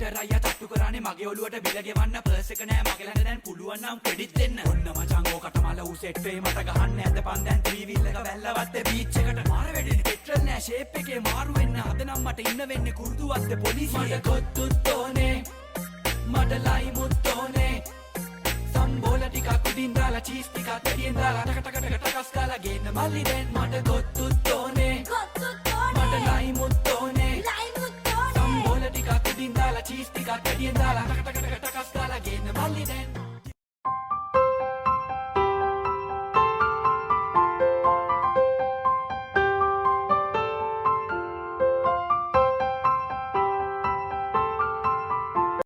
විතරයි අතට්ටු කරන්නේ මගේ ඔළුවට බිල ගෙවන්න පර්ස් එක නෑ මගේ ළඟ දැන් පුළුවන් නම් ක්‍රෙඩිට් දෙන්න ඔන්න මචං ඕකට මල ඌ සෙට් වේ මට ගහන්න ඇඳපන් දැන් ත්‍රිවිල් එක බැල්ලවත්තේ බීච් එකට මාර වෙඩින් පෙට්‍රල් නෑ ෂේප් එකේ මාරු වෙන්න අද නම් මට ඉන්න වෙන්නේ කුරුදු වත්තේ පොලිසිය මට කොත්තුත් ඕනේ මට ලයිමුත් ඕනේ සම්බෝල ටිකක් උඩින් දාලා චීස් ටිකක් දෙඩියෙන් දාලා ටකස් කාලා ගේන්න මල්ලි දැන් මට කොත්තුත් ඕනේ මට ලයිමුත් ඕනේ සම්බෝල ටිකක් උඩින් දාලා චීස් ටිකක් දෙඩියෙන් දාලා ටකස් කාලා ගේන්න මල්ලි දැන්